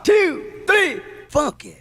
2, 3, funky.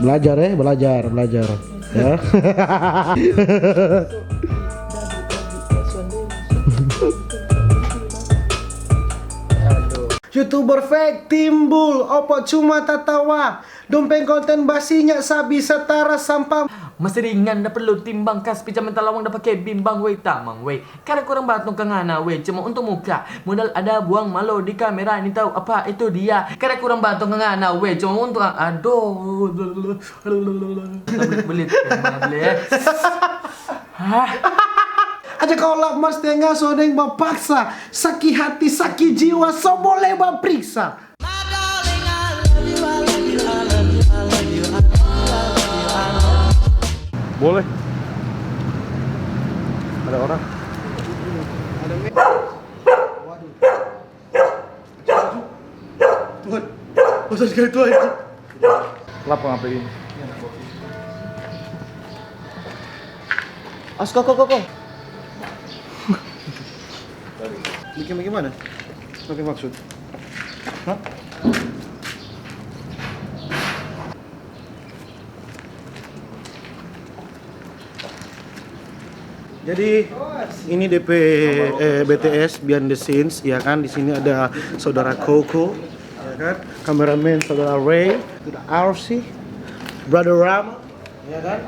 Belajar ya, belajar ya. YouTuber fake timbul, opo cuma tatawa, dompeng konten basinya sabi setara sampah. Mas ringan na perlu timbang kas pijaman talawang na pakai bimbang weh tamang weh. Karena kurang batung kangana weh cuma untuk muka. Modal ada buang malu di kamera ini tahu apa itu dia. Karena kurang batung kangana weh cuma untuk aduh. Belit belit. Aja kolak mas tengah sodeng bapaksa, sakit hati sakit jiwa so boleh baperiksa. Boleh. Ada orang. Tuhan, masa sekali itu aja. Kenapa ngapain? Kok. Bikin gimana? Pakai maksud? Hah? Jadi ini DP BTS Behind the Scenes ya kan, di sini ada saudara Koko ya kan, kameramen saudara Ray, ada RC, Brother Ram ya kan.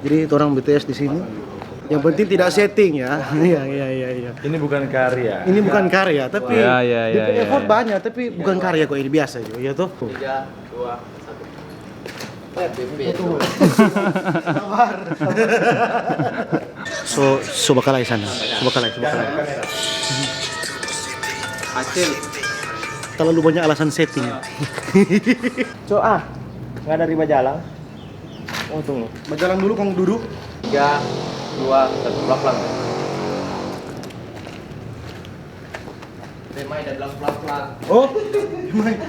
Jadi itu orang BTS di sini. Yang penting tidak setting ya. Iya. Ini bukan karya. Ini bukan karya, tapi Ya, DP effort ya. banyak, tapi bukan karya kok, ini biasa juga ya tuh. 3, 2, 1. Sabar. Coba kalah di sana. Coba kalah. Hasil. Terlalu banyak alasan setting. Nggak dari Majalang. Oh tunggu. Berjalan dulu, kamu duduk. 3, 2, 1. Pelan-pelan. Temai dan pelan-pelan. Oh,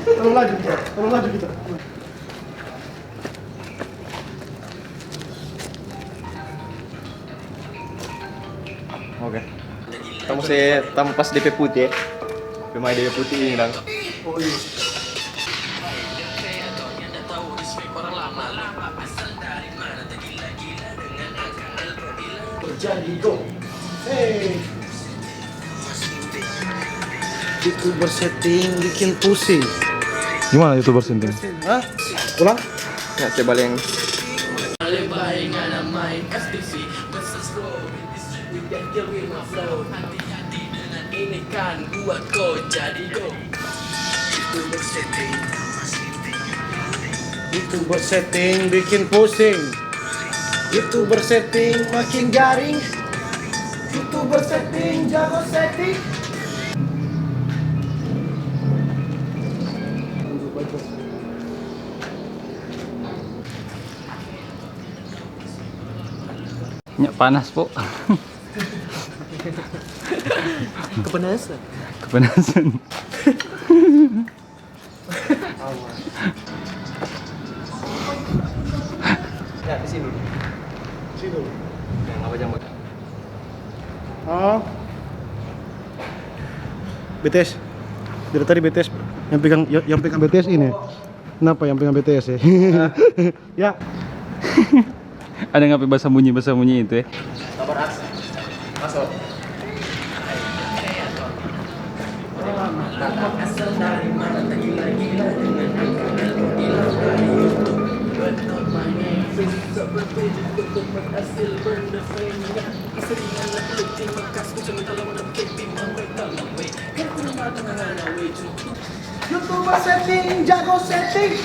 terlalu laju kita. Oke. Kita mesti tampas DP putih ya. Pemain DP putih ini dong. Oh iya. Jadi go. Hey. Itu bersetting bikin pusing. Gimana YouTuber sinting? Hah? Ulang? Ya, saya balik yang Itu bersetting bikin pusing. Itu bersetting makin garing. Itu bersetting jago setting. Ya, panas po. Kepanasan. ya di sini. Situ. Yang apa jambut? Oh. BTS. Dari tadi BTS yang pegang BTS ini. Kenapa yang pegang BTS ya? Ya. Ada nggak bahasa bunyi itu ya? Sabar Ars. Masuk. YouTuber setting, jago setting.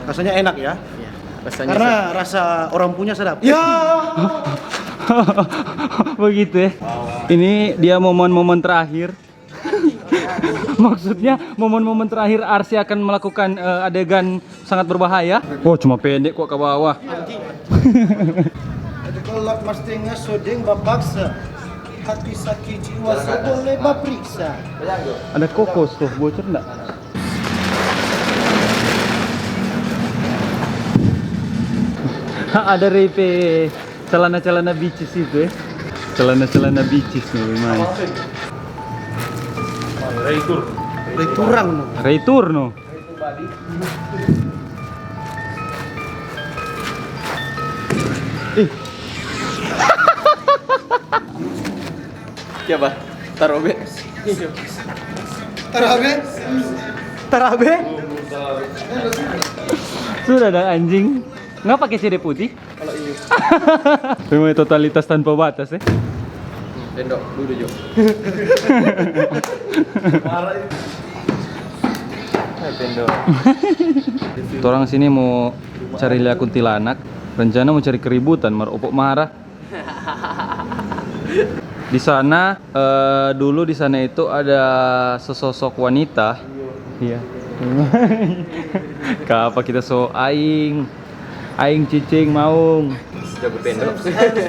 Rasanya enak ya? Iya. Rasanya Karena rasa orang punya sedap. Ya. Begitu ya. Ini dia momen-momen terakhir. Maksudnya momen-momen terakhir Arsy akan melakukan adegan sangat berbahaya. Oh, cuma pendek kok ke bawah. Ada kolak mestinya sodeng bapaksa. Hati sakit jiwa boleh bapriksa. Ada kokos tuh, bocor enggak? Ada repe celana-celana bicis itu ya. Celana-celana bicis nih gimana? Returang no. Returno. Siapa? Tarobe. Tarabe. Sudah ada anjing. Nggak pakai CD putih? Kalau ini. Memang totalitas tanpa batas ya. Tendok dulu Jo. Tendok. Orang sini mau cari lihat kuntilanak. Rencana mau cari keributan, opok marah. Di sana dulu di sana itu ada sesosok wanita. Iya. Kapa kita so aing cicing maung. Jago tendok.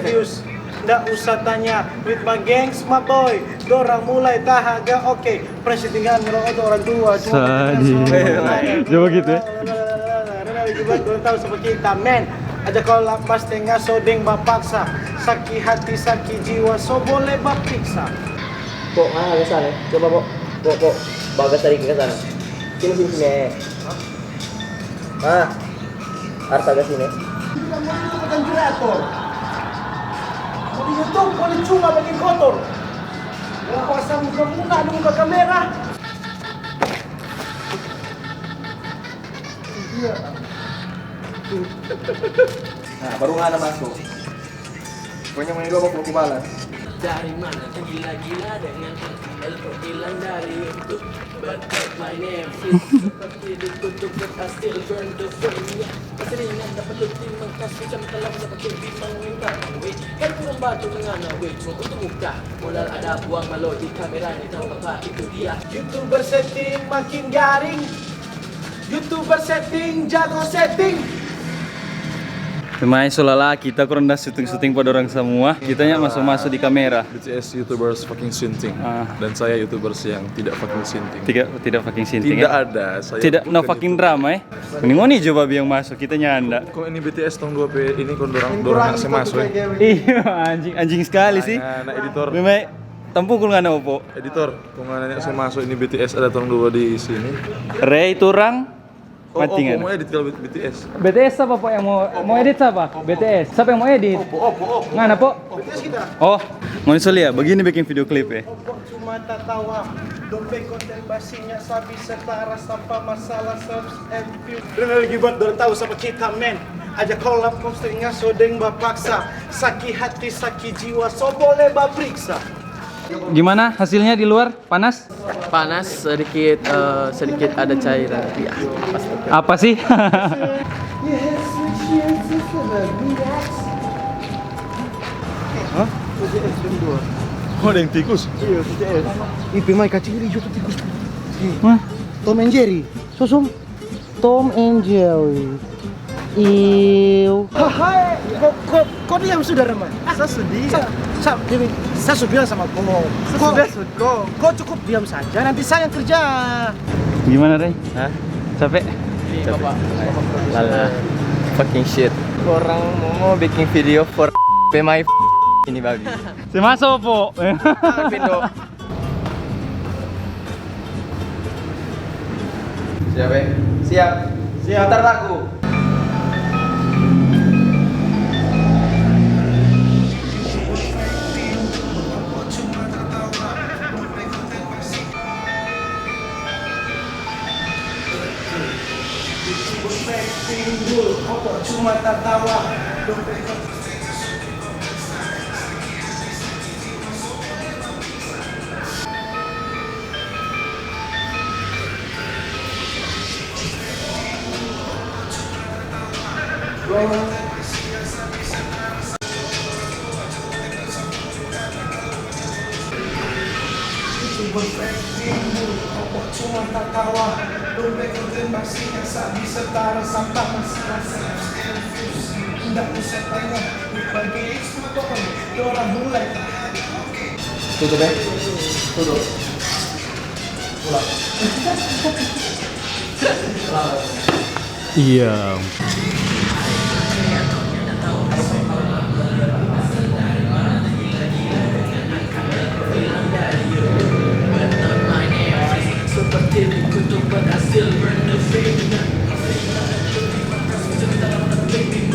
Views. Nggak usah tanya with my gangs my boy. Dorang mulai tahaga oke. Presiden ngerokok orang tua. Sadis. Coba gitu ya. Dorang tahu sama kita men. Aja kalau lapas tengah sodeng bapaksa. Sakit hati sakit jiwa so boleh bapriksa. Pok, ke sana. Coba Pok. Bagas tarik ke sana. Sini. Ars agak sini. Tidak mau itu bukan kreator. Mau di YouTube boleh cuma bikin kotor. Yang kuasa muka ada muka kamera. Nah, baru ada masuk. Pokoknya main dua mau balas. Dari mana gila-gila dengan elko hilang dari YouTube. But my name is seperti dikutuk but still burn the flame. Keseringan dapat lutin mengkas macam telah seperti bintang minta we. Kan kurang batu dengan we cuma untuk muka. Modal ada buang malo di kamera ini tahu apa itu dia. YouTuber setting makin garing. YouTuber setting jago setting. Memang solala kita kurang dah syuting pada orang semua. Kitanya masuk di kamera. BTS YouTubers fucking sinting dan saya YouTubers yang tidak fucking sinting. Tidak fucking sinting. Tidak ya? ada. Saya Tidak no bukan fucking drama ya. Mending coba biang masuk kita nyanda. Kok ini BTS tong 2P ini kon dorang saya masuk. Iya anjing sekali sih. Nah, editor. Memang tampukul nggak opo. Editor, kok nanya saya masuk ini BTS ada tong 2 di sini. Ray turang. Mati nggak? Mau edit kalau BTS. BTS siapa po yang mau edit siapa? BTS. Siapa yang mau edit? Ngana po? BTS kita. Oh, mau ya? Begini bikin video klip ya. Pokok cuma tertawa. Dompet konten basinya sabi setara tanpa masalah subs and view. Dengar lagi buat dorang tahu sama kita men. Aja kolab postingnya sodeng bapaksa. Sakit hati sakit jiwa so boleh bapriksa. Gimana hasilnya di luar? Panas? Panas sedikit ada cairan. Ya, Apa sih? Hah? BTS kedua. Oh, ada yang tikus. Iya, BTS. Ih, pemain kaciri juga tikus. Hah? Tom and Jerry. Sosum. Tom and Jerry. Iu. Hai, kok diam sudah Rama? Saya sedih. Saya sudah bilang sama kau. Kau cukup diam saja. Nanti saya yang kerja. Gimana Ray? Hah? Capek? Bapak. Lala. Fucking shit. Orang mau bikin video for my ini babi. Si masuk po. Pindo. Siap, eh? Siap. Siap. Putar lagu. Tutup, eh? Tutup. Iya.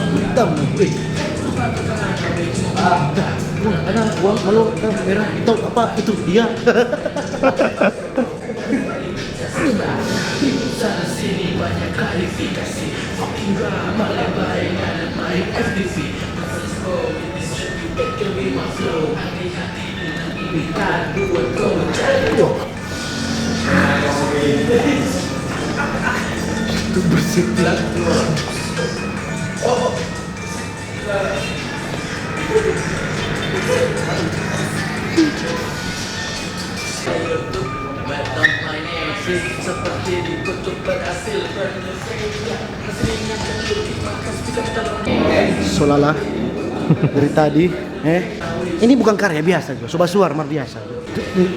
Hitam, ada uang malu merah hitam apa itu dia. Itu bersih. Solala dari tadi, ini bukan karya biasa, Jo. Sobat suar mar biasa.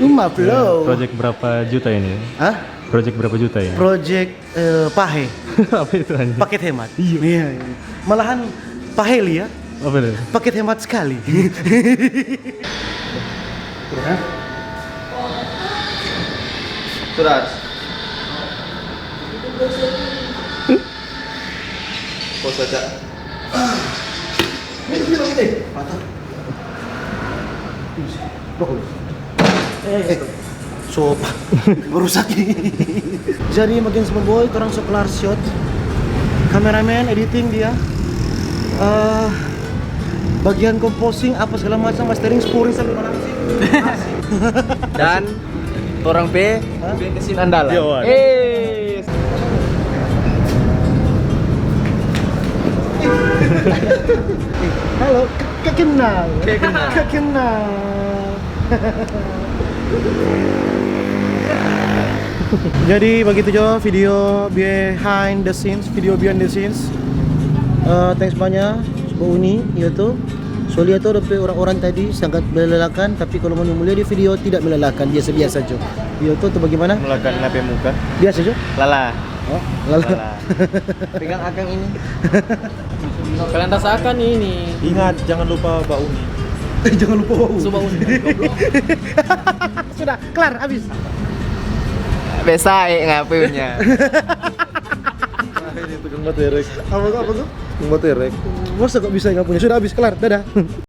Maaf lo. Project berapa juta ini? Hah? Project berapa juta ya? Project pahe, Apa itu anjing? paket hemat. Iya. Malahan paheli ya, Apa itu? paket hemat sekali. Hah? Surat. Pos aja. Sopa merusak. Jadi makin semua boy, orang sok kelar shot. Kameramen editing dia. Bagian composing apa segala macam, mastering, scoring sampai mana sih? Dan orang B kesin andalan. Jawa. Halo, kekenal. Kekenal. Jadi begitu Jo video behind the scenes, thanks banyak Sobat Uni, yaitu Solia tuh orang-orang tadi sangat melelahkan, tapi kalau mau mulia di video tidak melelahkan, biasa-biasa Jo. Dia tuh bagaimana? Melakukan nape muka. Biasa Jo. Lala. Oh, lala. Pegang akang ini. Kalian rasakan ini. Ingat, jangan lupa Mbak Uni. Jangan lupa wow. Coba Uni. Sudah, kelar, habis. Besai ngapunya. Ini tukang baterek. Apa tuh? Tukang baterek. Masa kok bisa nggak punya? Sudah habis, kelar, dadah.